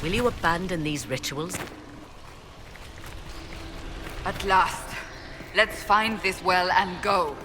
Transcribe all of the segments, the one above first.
Will you abandon these rituals? At last. Let's find this well and go.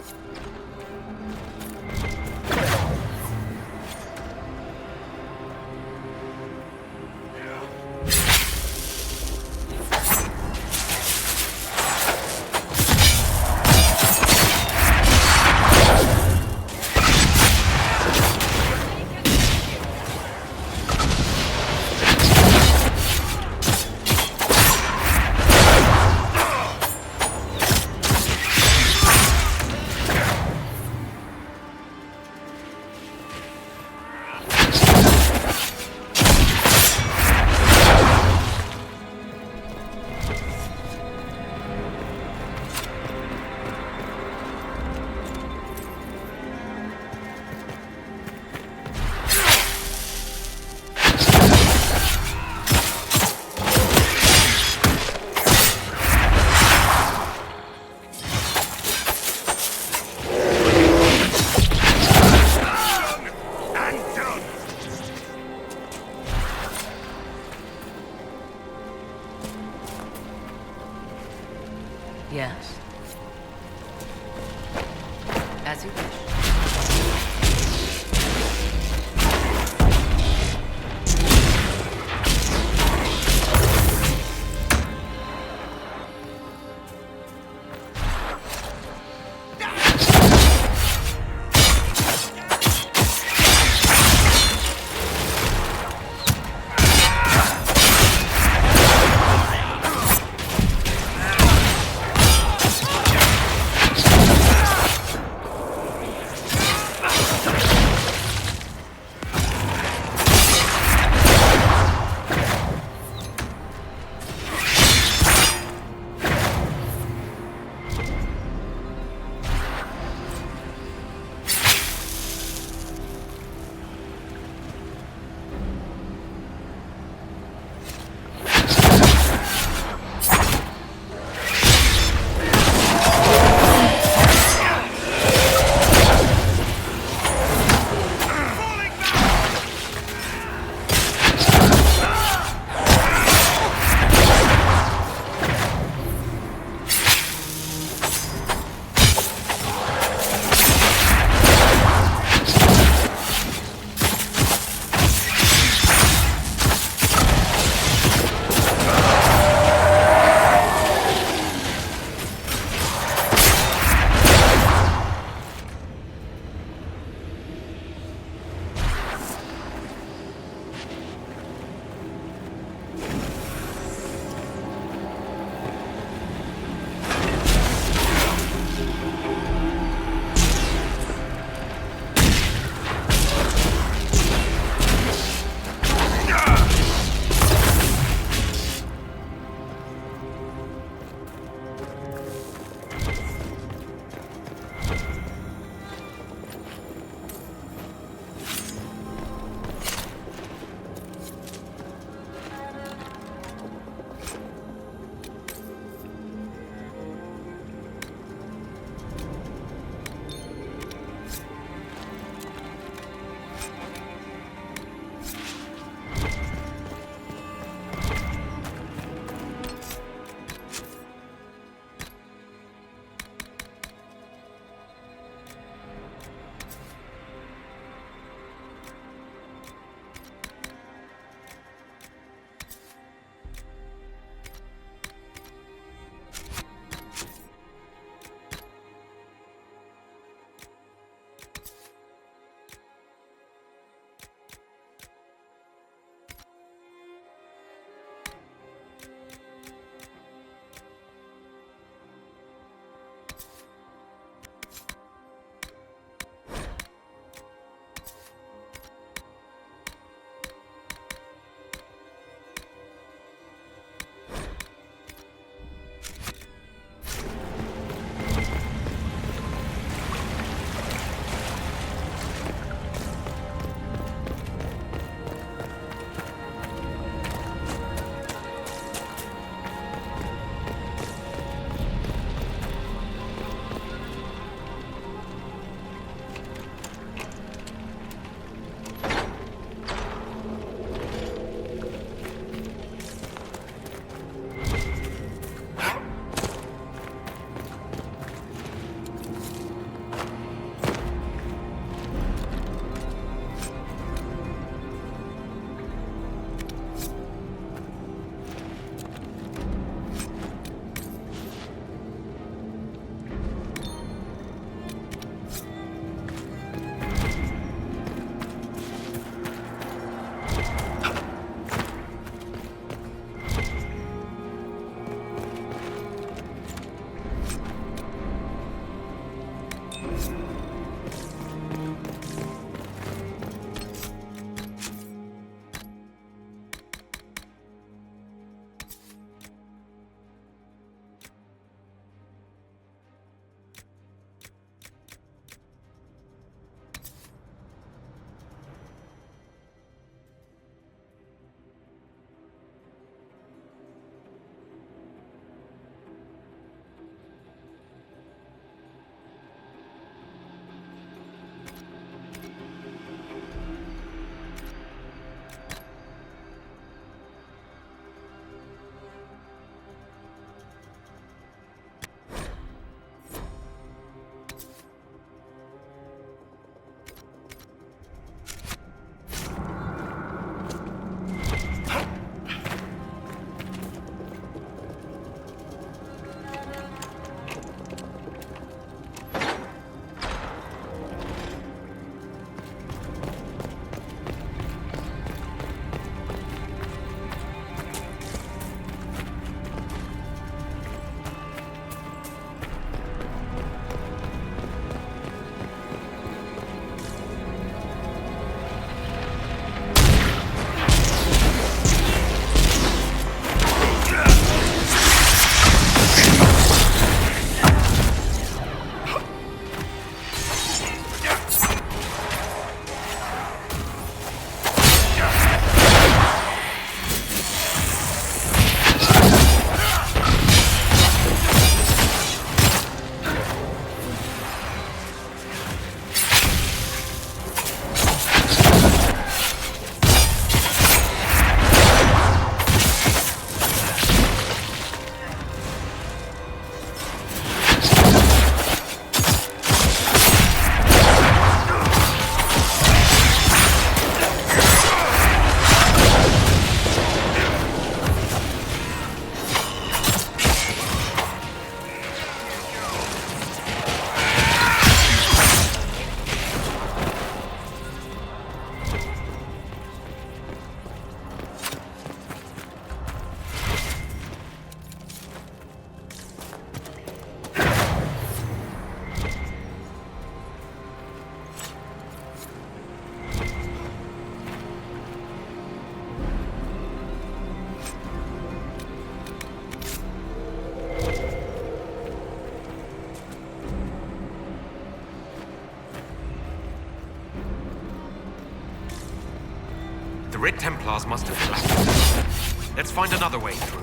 The Red Templars must have collapsed. Let's find another way through.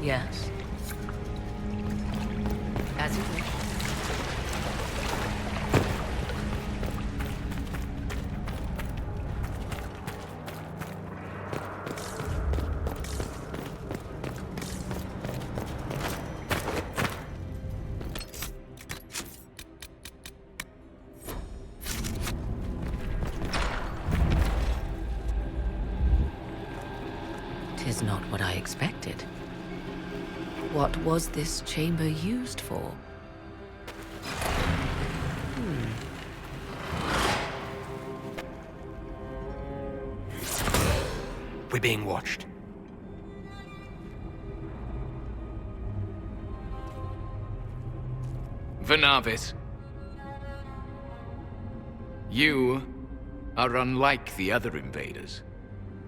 Yes. As you wish. Tis not what I expected. What was this chamber used for? We're being watched. Vernavis. You are unlike the other invaders.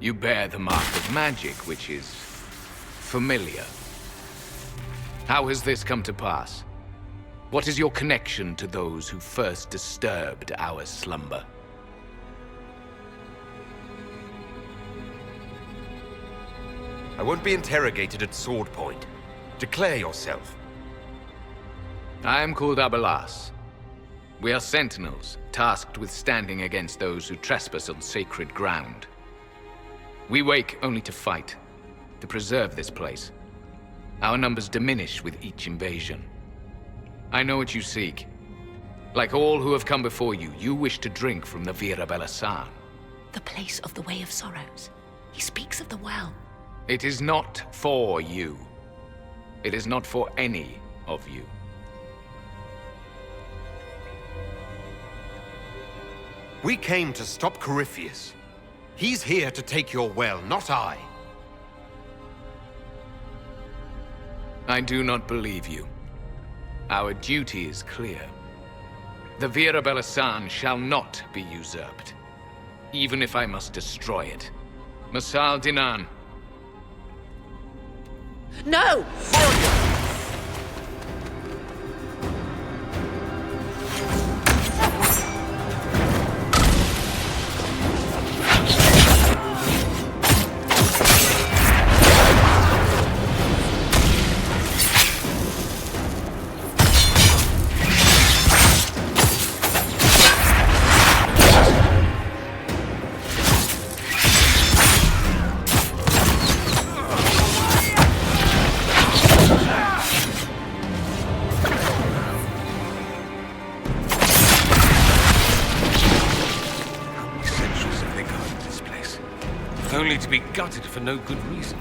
You bear the mark of magic, which is familiar. How has this come to pass? What is your connection to those who first disturbed our slumber? I won't be interrogated at sword point. Declare yourself. I am called Abelas. We are sentinels, tasked with standing against those who trespass on sacred ground. We wake only to fight, to preserve this place. Our numbers diminish with each invasion. I know what you seek. Like all who have come before you, you wish to drink from the Vira Belasan. The place of the Way of Sorrows. He speaks of the well. It is not for you. It is not for any of you. We came to stop Corypheus. He's here to take your well, not I. I do not believe you. Our duty is clear. The Vira Belasan shall not be usurped, even if I must destroy it. Masal Dinan. No! Only to be gutted for no good reason.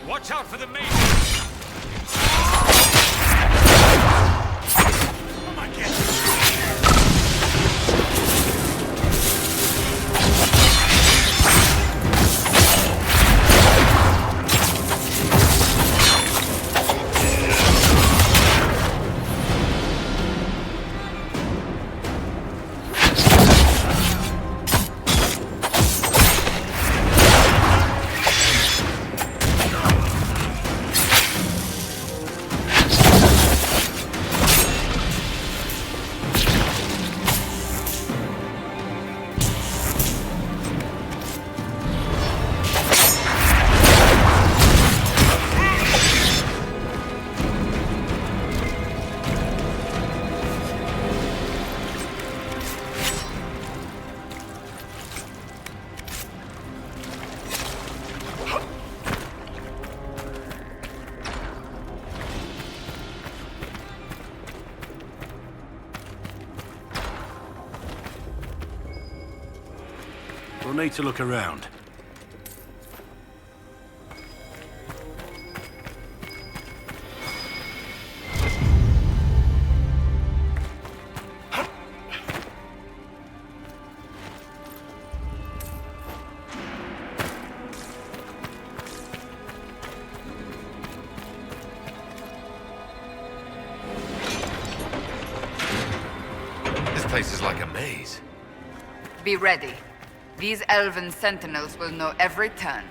Watch out for the maiden! Oh my God! We'll need to look around. This place is like a maze. Be ready. These elven sentinels will know every turn.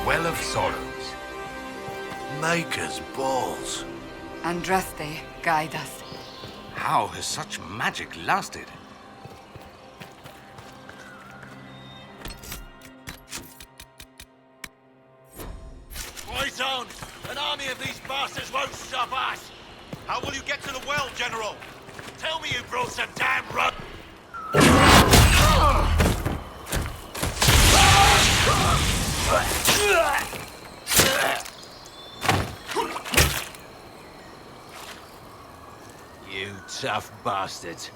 Well of Sorrows. Maker's balls. Andraste, guide us. How has such magic lasted? Right on! An army of these bastards won't stop us! How will you get to the well, General? Tell me you brought some damn rug! You tough bastards.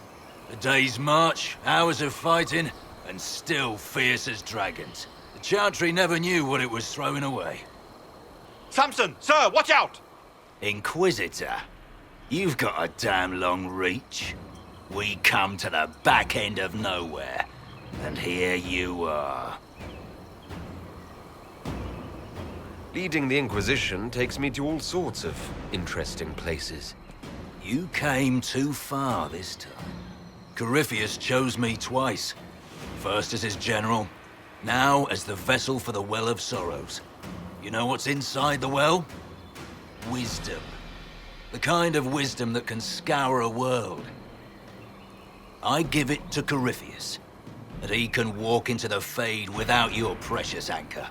A day's march, hours of fighting, and still fierce as dragons. The Chantry never knew what it was throwing away. Samson, sir, watch out! Inquisitor, you've got a damn long reach. We come to the back end of nowhere, and here you are. Leading the Inquisition takes me to all sorts of interesting places. You came too far this time. Corypheus chose me twice. First as his general, now as the vessel for the Well of Sorrows. You know what's inside the well? Wisdom. The kind of wisdom that can scour a world. I give it to Corypheus, that he can walk into the Fade without your precious anchor.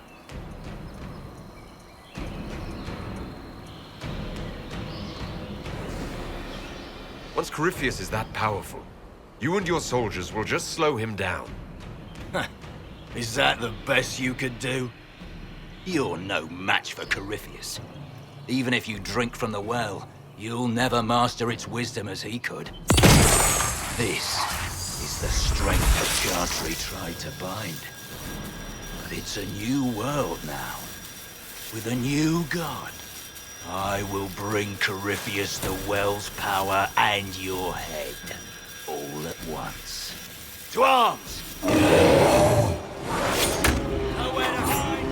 Once Corypheus is that powerful, you and your soldiers will just slow him down. Is that the best you could do? You're no match for Corypheus. Even if you drink from the well, you'll never master its wisdom as he could. This is the strength the Chantry tried to bind. But it's a new world now, with a new god. I will bring Corypheus the well's power and your head, all at once. To arms! Nowhere to hide,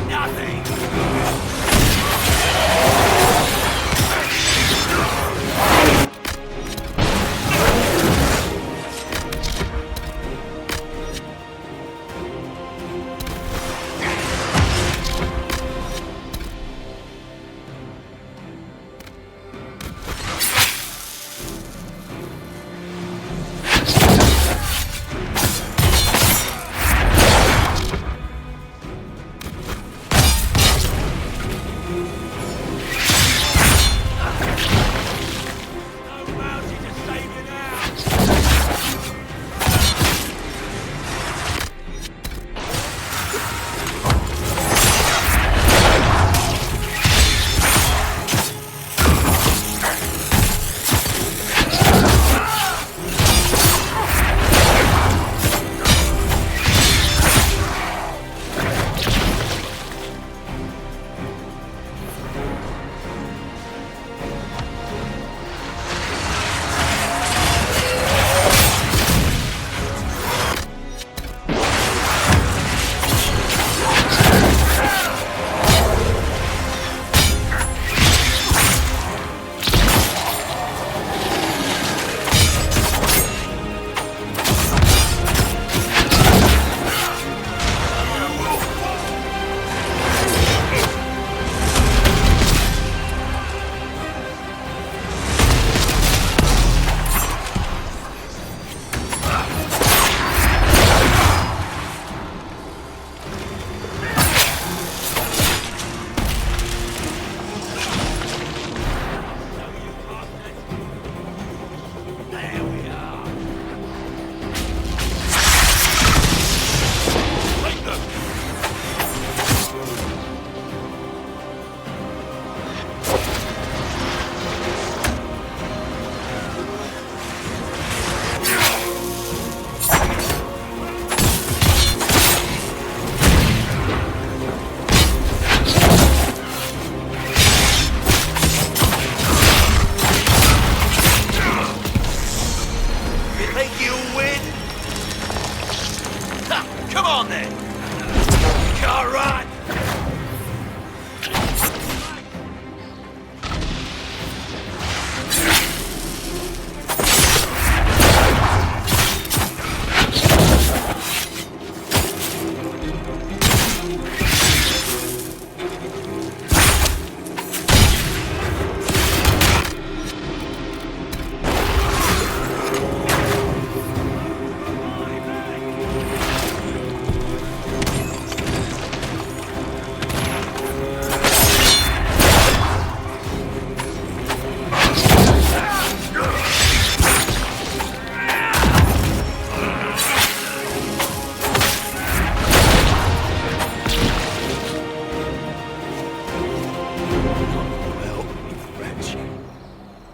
nothing!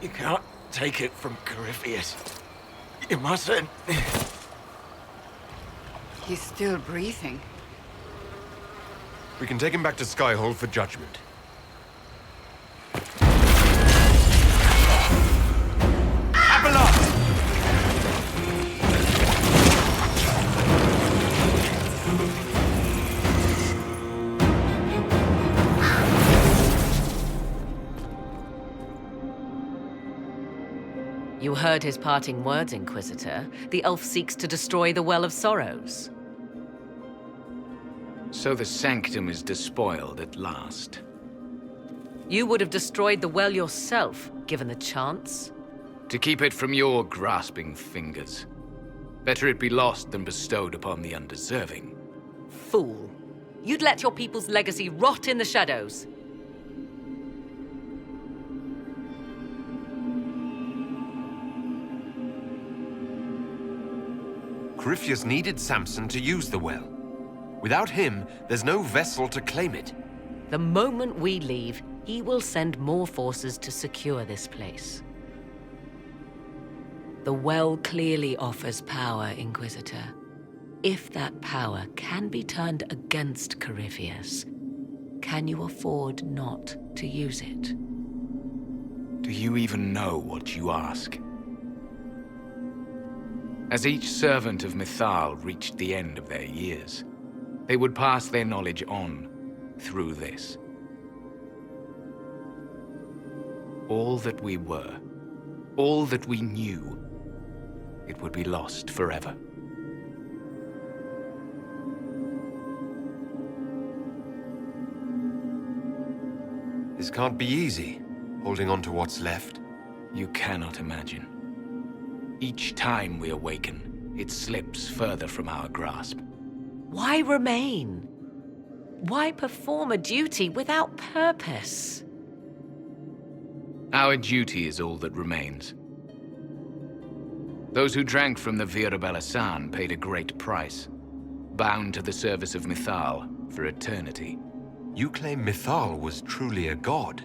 You can't take it from Corypheus. You mustn't. He's still breathing. We can take him back to Skyhold for judgment. You heard his parting words, Inquisitor. The elf seeks to destroy the Well of Sorrows. So the sanctum is despoiled at last. You would have destroyed the well yourself, given the chance. To keep it from your grasping fingers. Better it be lost than bestowed upon the undeserving. Fool. You'd let your people's legacy rot in the shadows. Corypheus needed Samson to use the well. Without him, there's no vessel to claim it. The moment we leave, he will send more forces to secure this place. The well clearly offers power, Inquisitor. If that power can be turned against Corypheus, can you afford not to use it? Do you even know what you ask? As each servant of Mythal reached the end of their years, they would pass their knowledge on through this. All that we were, all that we knew, it would be lost forever. This can't be easy, holding on to what's left. You cannot imagine. Each time we awaken, it slips further from our grasp. Why remain? Why perform a duty without purpose? Our duty is all that remains. Those who drank from the Vira Balasan paid a great price, bound to the service of Mythal for eternity. You claim Mythal was truly a god.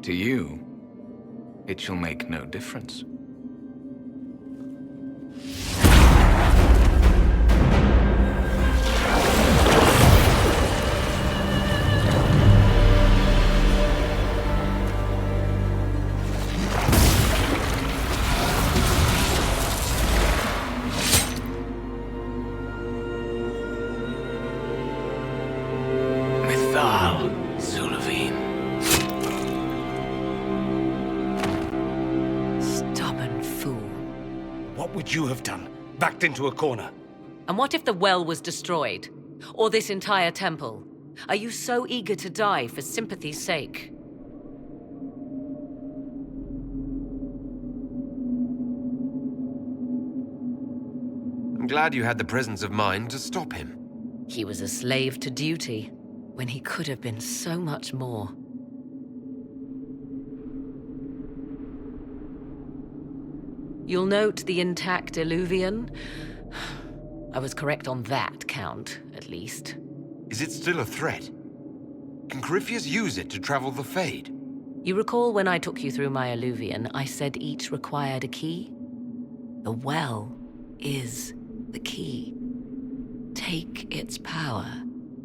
To you, it shall make no difference. You have done, backed into a corner. And what if the well was destroyed? Or this entire temple? Are you so eager to die for sympathy's sake? I'm glad you had the presence of mind to stop him. He was a slave to duty, when he could have been so much more. You'll note the intact Illuvian. I was correct on that count, at least. Is it still a threat? Can Corypheus use it to travel the Fade? You recall when I took you through my Illuvian, I said each required a key? The well is the key. Take its power,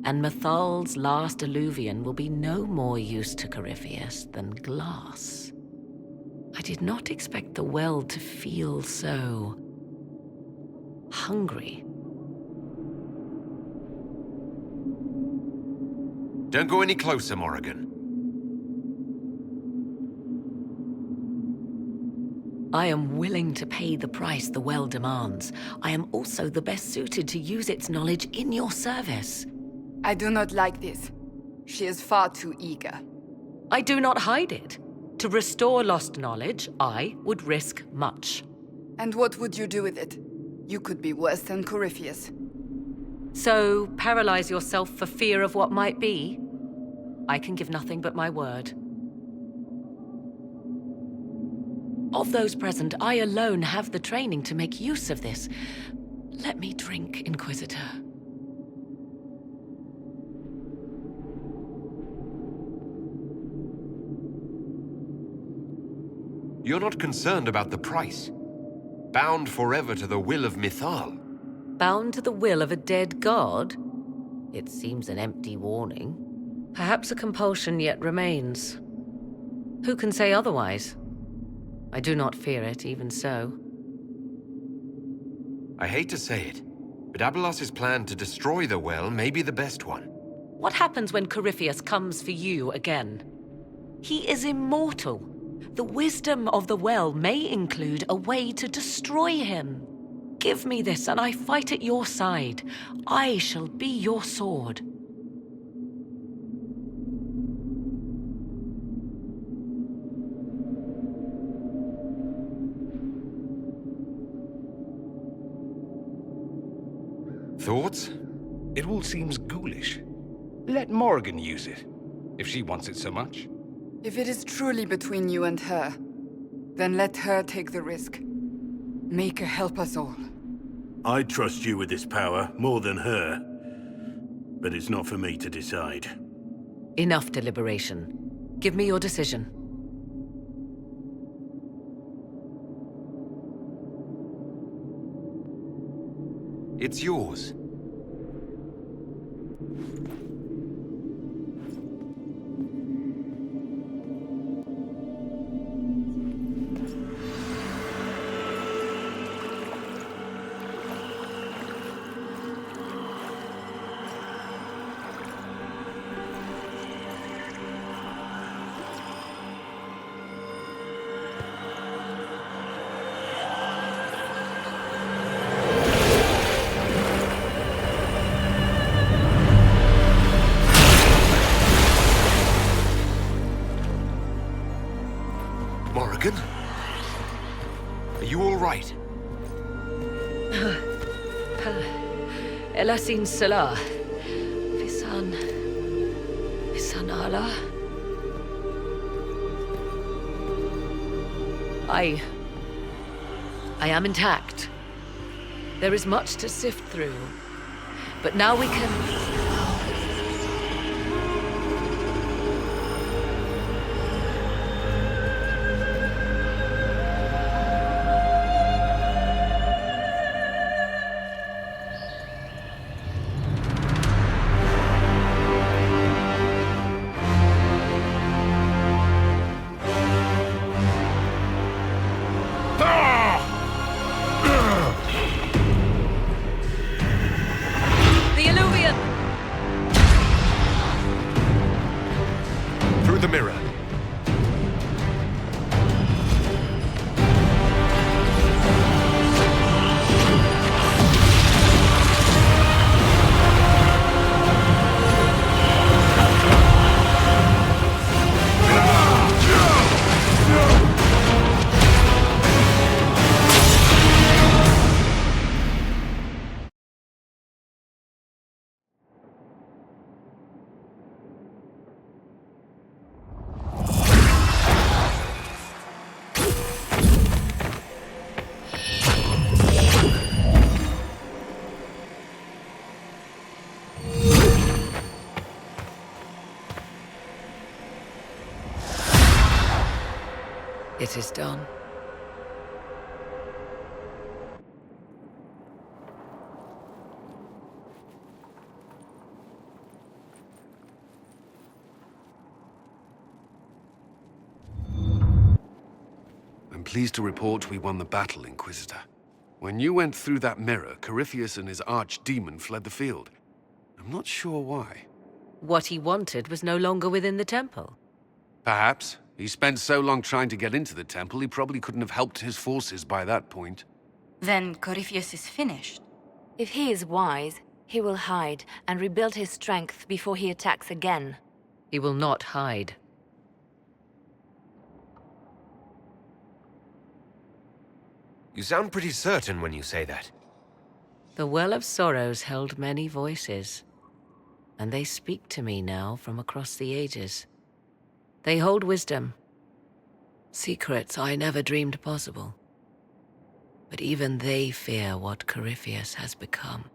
and Mythal's last Illuvian will be no more use to Corypheus than glass. I did not expect the well to feel so hungry. Don't go any closer, Morrigan. I am willing to pay the price the well demands. I am also the best suited to use its knowledge in your service. I do not like this. She is far too eager. I do not hide it. To restore lost knowledge, I would risk much. And what would you do with it? You could be worse than Corypheus. So, paralyze yourself for fear of what might be? I can give nothing but my word. Of those present, I alone have the training to make use of this. Let me drink, Inquisitor. You're not concerned about the price. Bound forever to the will of Mithal. Bound to the will of a dead god? It seems an empty warning. Perhaps a compulsion yet remains. Who can say otherwise? I do not fear it, even so. I hate to say it, but Abelas's plan to destroy the well may be the best one. What happens when Corypheus comes for you again? He is immortal. The wisdom of the well may include a way to destroy him. Give me this, and I fight at your side. I shall be your sword. Thoughts? It all seems ghoulish. Let Morrigan use it, if she wants it so much. If it is truly between you and her, then let her take the risk. Make her help us all. I trust you with this power more than her. But it's not for me to decide. Enough deliberation. Give me your decision. It's yours. Morrigan? Are you all right? Elasin Salah. Visanala. I am intact. There is much to sift through. But now we can... Through the mirror. It is done. I'm pleased to report we won the battle, Inquisitor. When you went through that mirror, Corypheus and his archdemon fled the field. I'm not sure why. What he wanted was no longer within the temple. Perhaps. He spent so long trying to get into the temple, he probably couldn't have helped his forces by that point. Then Corypheus is finished. If he is wise, he will hide and rebuild his strength before he attacks again. He will not hide. You sound pretty certain when you say that. The Well of Sorrows held many voices, and they speak to me now from across the ages. They hold wisdom, secrets I never dreamed possible. But even they fear what Corypheus has become.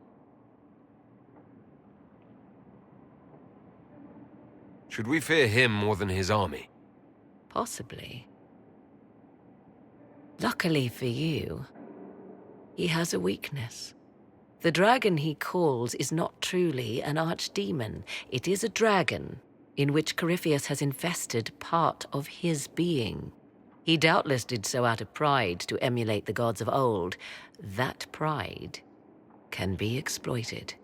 Should we fear him more than his army? Possibly. Luckily for you, he has a weakness. The dragon he calls is not truly an archdemon. It is a dragon in which Corypheus has infested part of his being. He doubtless did so out of pride to emulate the gods of old. That pride can be exploited.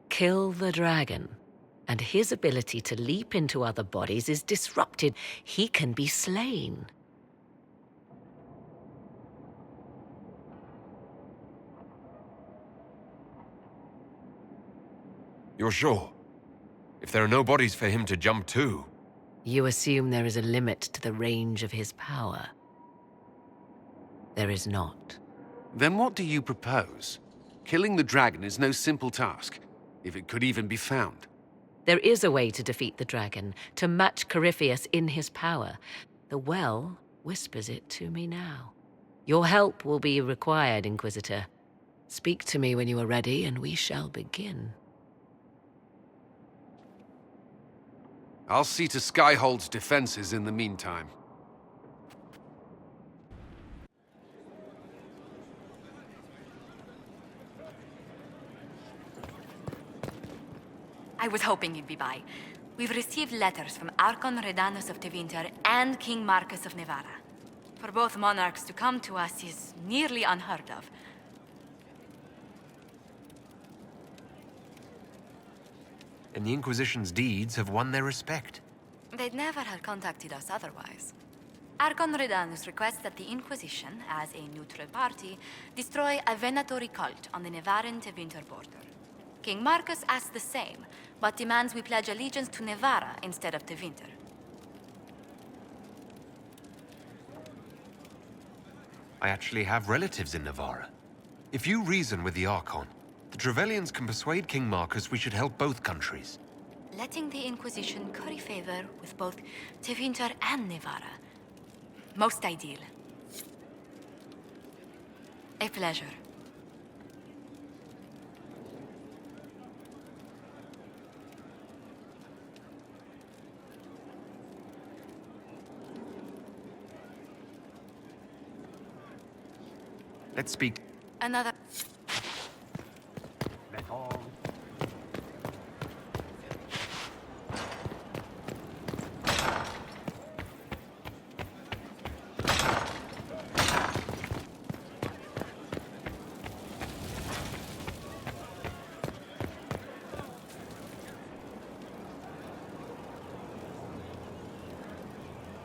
Kill the dragon, and his ability to leap into other bodies is disrupted. He can be slain. You're sure? If there are no bodies for him to jump to... You assume there is a limit to the range of his power. There is not. Then what do you propose? Killing the dragon is no simple task, if it could even be found. There is a way to defeat the dragon, to match Corypheus in his power. The well whispers it to me now. Your help will be required, Inquisitor. Speak to me when you are ready, and we shall begin. I'll see to Skyhold's defenses in the meantime. I was hoping you'd be by. We've received letters from Archon Redanus of Tevinter and King Marcus of Nevada. For both monarchs to come to us is nearly unheard of. And the Inquisition's deeds have won their respect. They'd never have contacted us otherwise. Archon Redanus requests that the Inquisition, as a neutral party, destroy a Venatory cult on the Nevaran-Tevinter border. King Marcus asks the same, but demands we pledge allegiance to Nevara instead of Tevinter. I actually have relatives in Navarra. If you reason with the Archon, the Trevellians can persuade King Marcus we should help both countries. Letting the Inquisition curry favor with both Tevinter and Nevara. Most ideal. A pleasure. Let's speak. Another...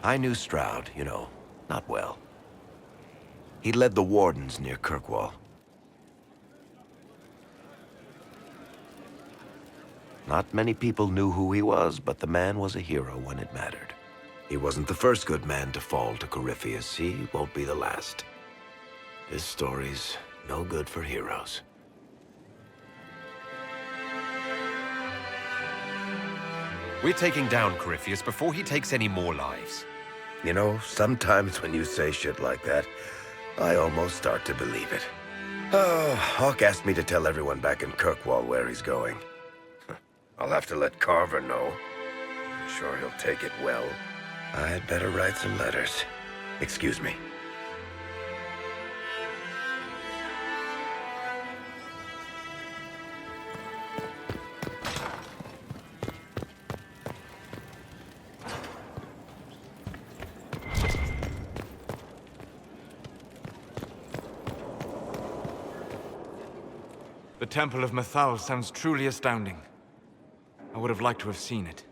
I knew Stroud, you know, not well. He led the Wardens near Kirkwall. Not many people knew who he was, but the man was a hero when it mattered. He wasn't the first good man to fall to Corypheus. He won't be the last. This story's no good for heroes. We're taking down Corypheus before he takes any more lives. You know, sometimes when you say shit like that, I almost start to believe it. Oh, Hawk asked me to tell everyone back in Kirkwall where he's going. I'll have to let Carver know. I'm sure he'll take it well. I'd better write some letters. Excuse me. The Temple of Mythal sounds truly astounding. I would have liked to have seen it.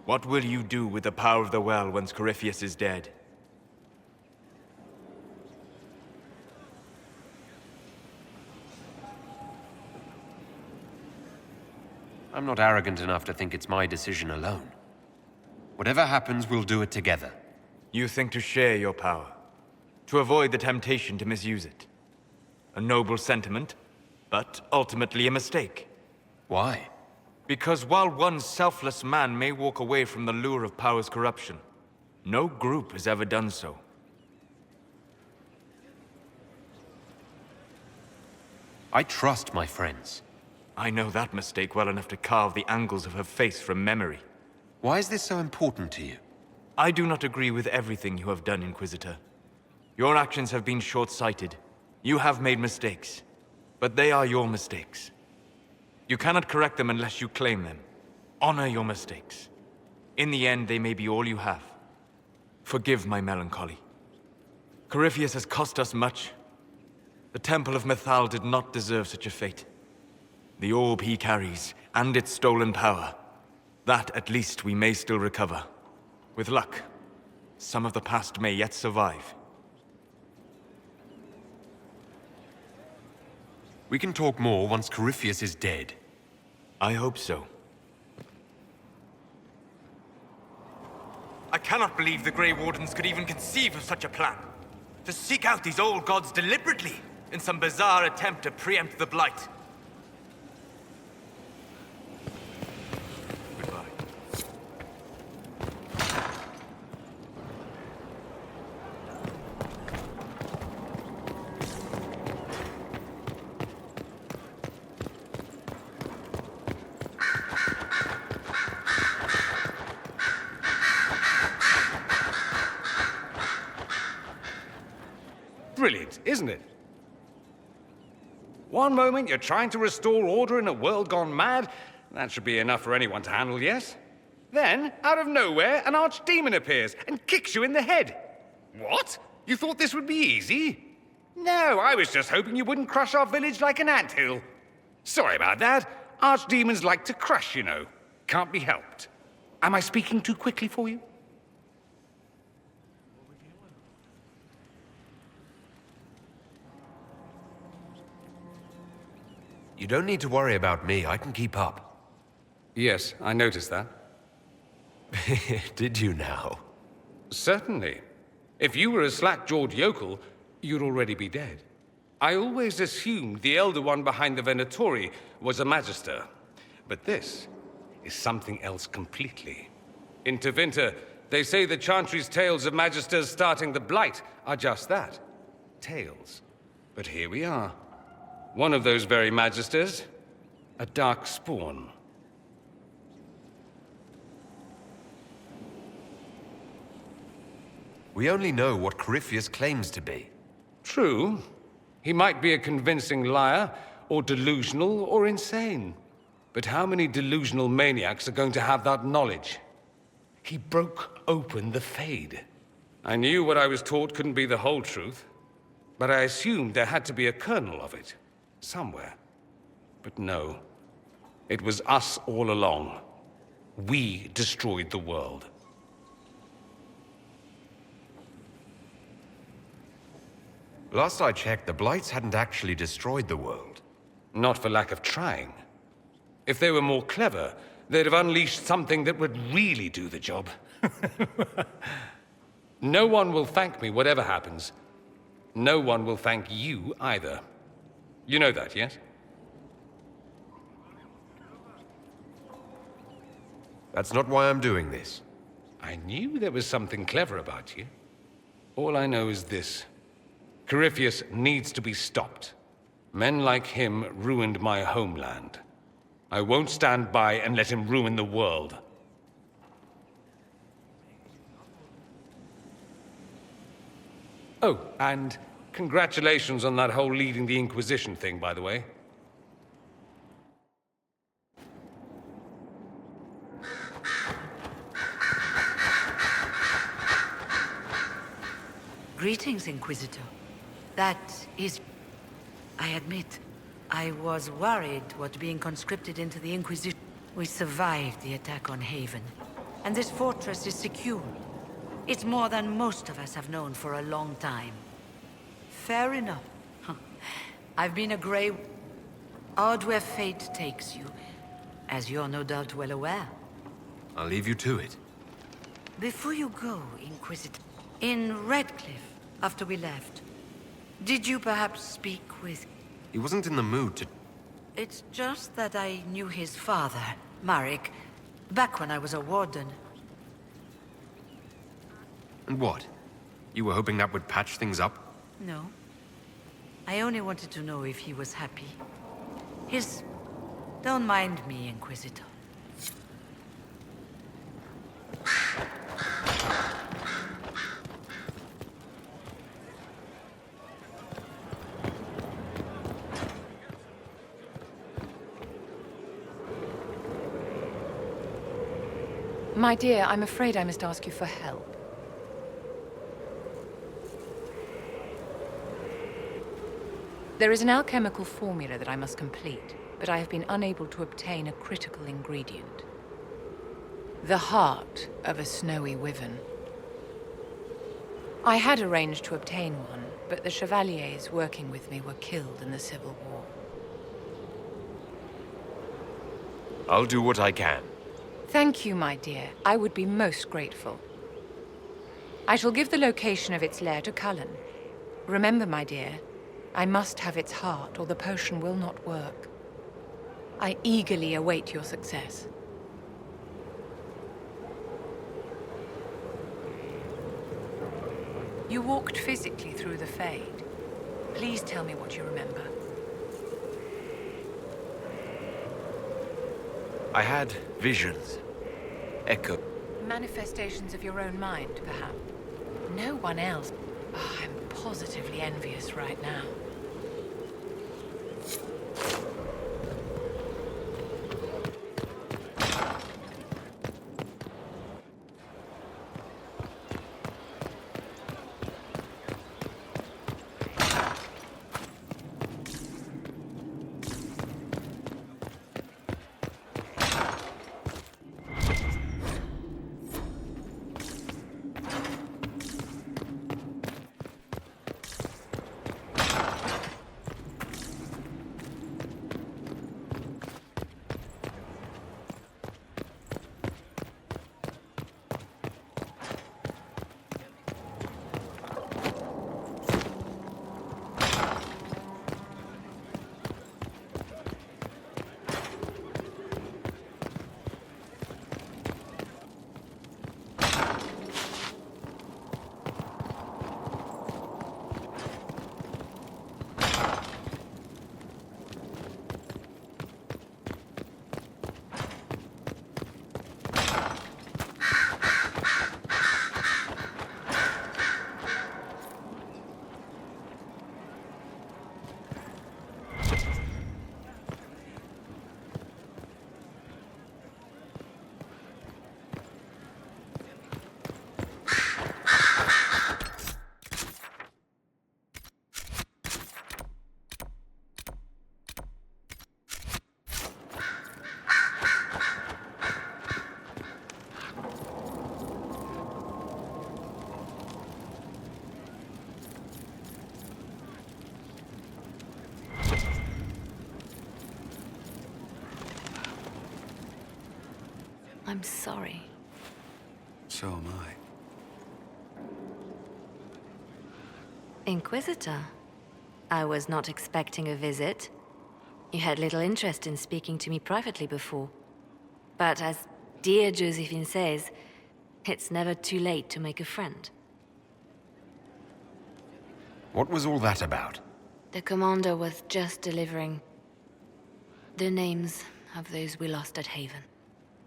What will you do with the power of the well once Corypheus is dead? I'm not arrogant enough to think it's my decision alone. Whatever happens, we'll do it together. You think to share your power, to avoid the temptation to misuse it. A noble sentiment, but ultimately a mistake. Why? Because while one selfless man may walk away from the lure of power's corruption, no group has ever done so. I trust my friends. I know that mistake well enough to carve the angles of her face from memory. Why is this so important to you? I do not agree with everything you have done, Inquisitor. Your actions have been short-sighted. You have made mistakes. But they are your mistakes. You cannot correct them unless you claim them. Honor your mistakes. In the end, they may be all you have. Forgive my melancholy. Corypheus has cost us much. The Temple of Mythal did not deserve such a fate. The orb he carries, and its stolen power, that at least we may still recover. With luck, some of the past may yet survive. We can talk more once Corypheus is dead. I hope so. I cannot believe the Grey Wardens could even conceive of such a plan. To seek out these old gods deliberately, in some bizarre attempt to preempt the Blight. Goodbye. Brilliant, isn't it? One moment you're trying to restore order in a world gone mad. That should be enough for anyone to handle, yes? Then, out of nowhere, an archdemon appears and kicks you in the head. What? You thought this would be easy? No, I was just hoping you wouldn't crush our village like an anthill. Sorry about that. Archdemons like to crush, you know. Can't be helped. Am I speaking too quickly for you? You don't need to worry about me. I can keep up. Yes, I noticed that. Did you now? Certainly. If you were a slack-jawed yokel, you'd already be dead. I always assumed the Elder One behind the Venatori was a Magister. But this is something else completely. In Tevinter, they say the Chantry's tales of Magisters starting the Blight are just that. Tales. But here we are. One of those very Magisters, a dark spawn. We only know what Corypheus claims to be. True. He might be a convincing liar, or delusional, or insane. But how many delusional maniacs are going to have that knowledge? He broke open the Fade. I knew what I was taught couldn't be the whole truth, but I assumed there had to be a kernel of it. Somewhere. But no. It was us all along. We destroyed the world. Last I checked, the Blights hadn't actually destroyed the world. Not for lack of trying. If they were more clever, they'd have unleashed something that would really do the job. No one will thank me, whatever happens. No one will thank you either. You know that, yes? That's not why I'm doing this. I knew there was something clever about you. All I know is this. Corypheus needs to be stopped. Men like him ruined my homeland. I won't stand by and let him ruin the world. Oh, and congratulations on that whole leading the Inquisition thing, by the way. Greetings, Inquisitor. That is... I admit, I was worried what being conscripted into the Inquisition... We survived the attack on Haven, and this fortress is secure. It's more than most of us have known for a long time. Fair enough. I've been a Grey... Odd where fate takes you, as you're no doubt well aware. I'll leave you to it. Before you go, Inquisitor, in Redcliffe, after we left, did you perhaps speak with... He wasn't in the mood to... It's just that I knew his father, Marek, back when I was a warden. And what? You were hoping that would patch things up? No. I only wanted to know if he was happy. Don't mind me, Inquisitor. My dear, I'm afraid I must ask you for help. There is an alchemical formula that I must complete, but I have been unable to obtain a critical ingredient. The heart of a snowy wyvern. I had arranged to obtain one, but the chevaliers working with me were killed in the Civil War. I'll do what I can. Thank you, my dear. I would be most grateful. I shall give the location of its lair to Cullen. Remember, my dear, I must have its heart, or the potion will not work. I eagerly await your success. You walked physically through the Fade. Please tell me what you remember. I had visions. Echo. Manifestations of your own mind, perhaps. No one else. Oh, I'm positively envious right now. I'm sorry. So am I. Inquisitor, I was not expecting a visit. You had little interest in speaking to me privately before. But as dear Josephine says, it's never too late to make a friend. What was all that about? The commander was just delivering the names of those we lost at Haven.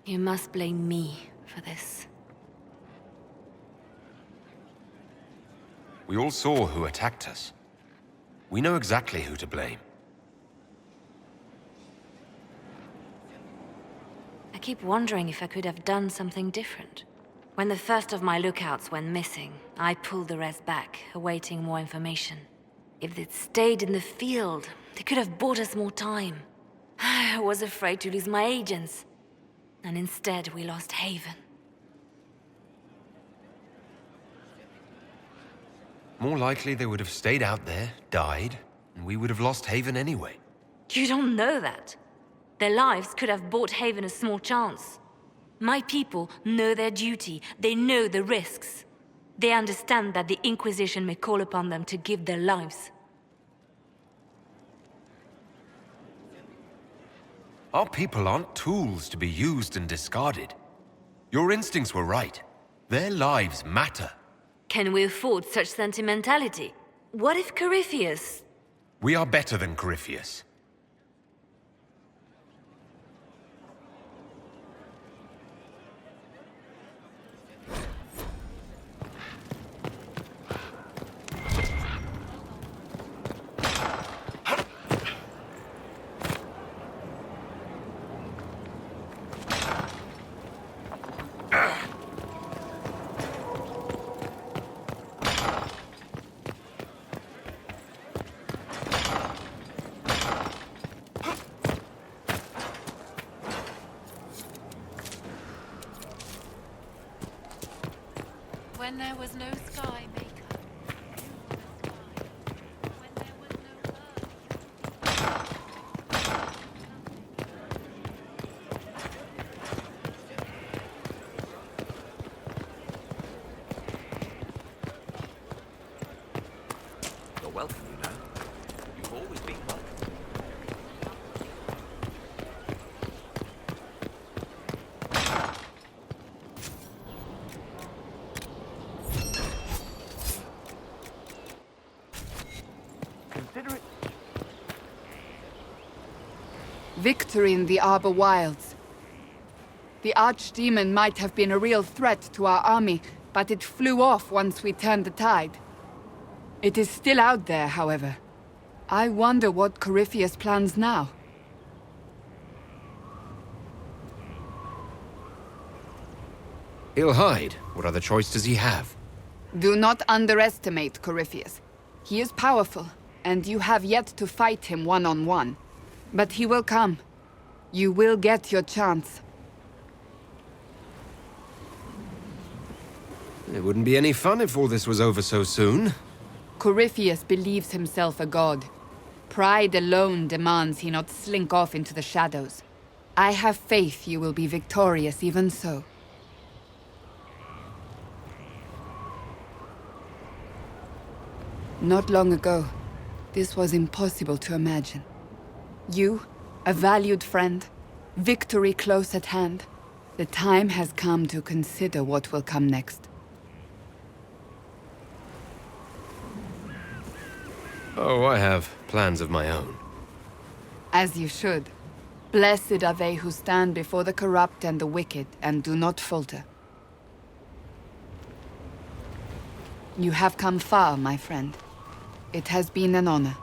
You must blame me for this. We all saw who attacked us. We know exactly who to blame. I keep wondering if I could have done something different. When the first of my lookouts went missing, I pulled the rest back, awaiting more information. If they'd stayed in the field, they could have bought us more time. I was afraid to lose my agents. And instead, we lost Haven. More likely they would have stayed out there, died, and we would have lost Haven anyway. You don't know that. Their lives could have bought Haven a small chance. My people know their duty. They know the risks. They understand that the Inquisition may call upon them to give their lives. Our people aren't tools to be used and discarded. Your instincts were right. Their lives matter. Can we afford such sentimentality? What if Corypheus... We are better than Corypheus. When there was no sky maker, when there was no earth. You're welcome, you know. You've always been welcome. Consider it. Victory in the Arbor Wilds. The Archdemon might have been a real threat to our army, but it flew off once we turned the tide. It is still out there, however. I wonder what Corypheus plans now. He'll hide. What other choice does he have? Do not underestimate Corypheus. He is powerful, and you have yet to fight him one-on-one. But he will come. You will get your chance. It wouldn't be any fun if all this was over so soon. Corypheus believes himself a god. Pride alone demands he not slink off into the shadows. I have faith you will be victorious even so. Not long ago, this was impossible to imagine. You, a valued friend, victory close at hand. The time has come to consider what will come next. Oh, I have plans of my own. As you should. Blessed are they who stand before the corrupt and the wicked, and do not falter. You have come far, my friend. It has been an honor.